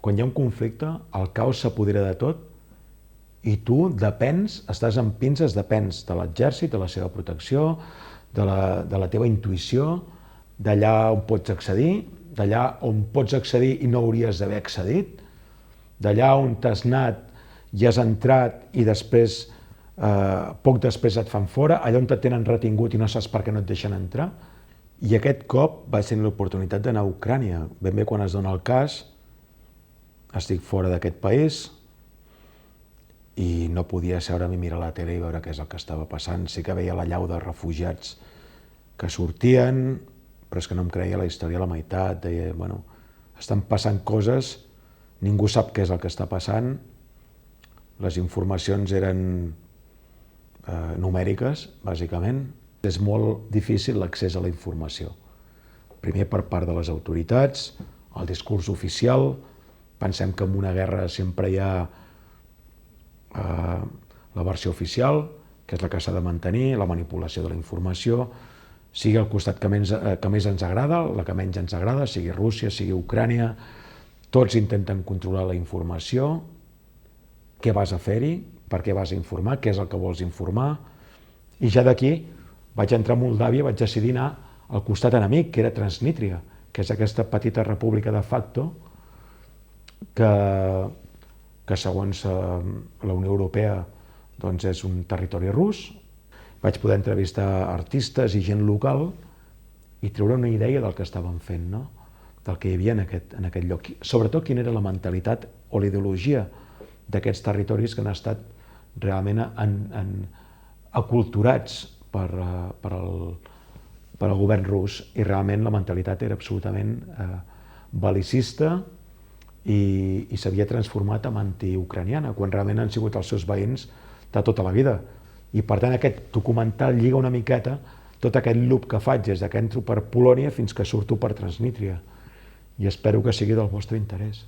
quan hi ha un conflicte, el caos s'apodera de tot i tu depens, estàs en pinces, depens de l'exèrcit, de la seva protecció, de la teva intuïció, d'allà on pots accedir, d'allà on pots accedir i no hauries d'haver accedit, d'allà on t'has anat i has entrat i després, poc després et fan fora, allà on et tenen retingut i no saps per què no et deixen entrar. I aquest cop vaig tenir l'oportunitat d'anar a Ucrània. Ben bé quan es dona el cas, estic fora d'aquest país i no podia asseure'm i mirar la tele i veure què és el que estava passant. Sí que veia la llau de refugiats que sortien, però és que no em creia la història a la meitat. Deia, bueno, estan passant coses, ningú sap què és el que està passant, les informacions eren numèriques, bàsicament. És molt difícil l'accés a la informació. Primer per part de les autoritats, el discurs oficial. Pensem que en una guerra sempre hi ha la versió oficial, que és la que s'ha de mantenir, la manipulació de la informació, sigui el costat que més ens agrada, la que menys ens agrada, sigui Rússia, sigui Ucrània, tots intenten controlar la informació, què vas a fer-hi, per què vas a informar, què és el que vols informar, i ja d'aquí vaig entrar a Moldàvia, vaig decidir anar al costat enemic, que era Transnistria, que és aquesta petita república de facto que segons la Unió Europea doncs és un territori rus. Vaig poder entrevistar artistes i gent local i treure una idea del que estaven fent, no? Del que hi havia en aquest lloc. Sobretot quina era la mentalitat o la ideologia d'aquests territoris que han estat realment aculturats per al govern rus, i realment la mentalitat era absolutament bel·licista i s'havia transformat en antiucraniana, quan realment han sigut els seus veïns de tota la vida. I per tant aquest documental lliga una miqueta tot aquest loop que faig des que entro per Polònia fins que surto per Transnistria, i espero que sigui del vostre interès.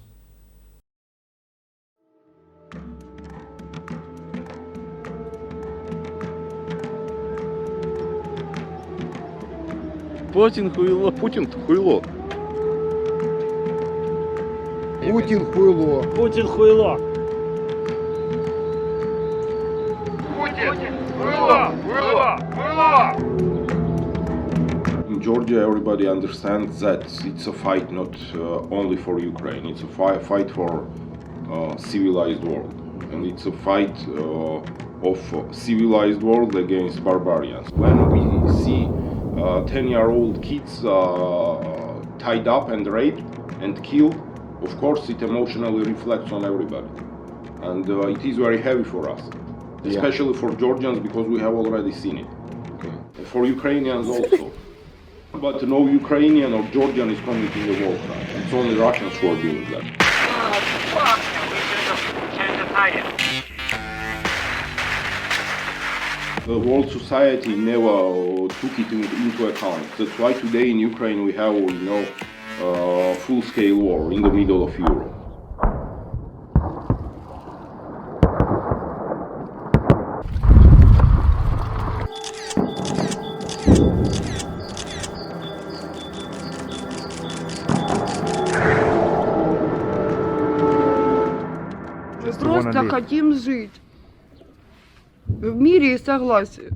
Путин хуйло. Путин хуйло. Путин хуйло. Путин хуйло. In Georgia, everybody understands that it's a fight not only for Ukraine. It's a fight for civilized world, and it's a fight of civilized world against barbarians. When we see 10-year-old kids tied up and raped and killed, of course it emotionally reflects on everybody, and it is very heavy for us, especially for Georgians, because we have already seen it. Okay. For Ukrainians also, but no Ukrainian or Georgian is committing a war crime. It's only Russians who are doing that. The world society never took it into account. That's why today in Ukraine we have, full-scale war in the middle of Europe. Мы просто хотим жить в мире и согласии.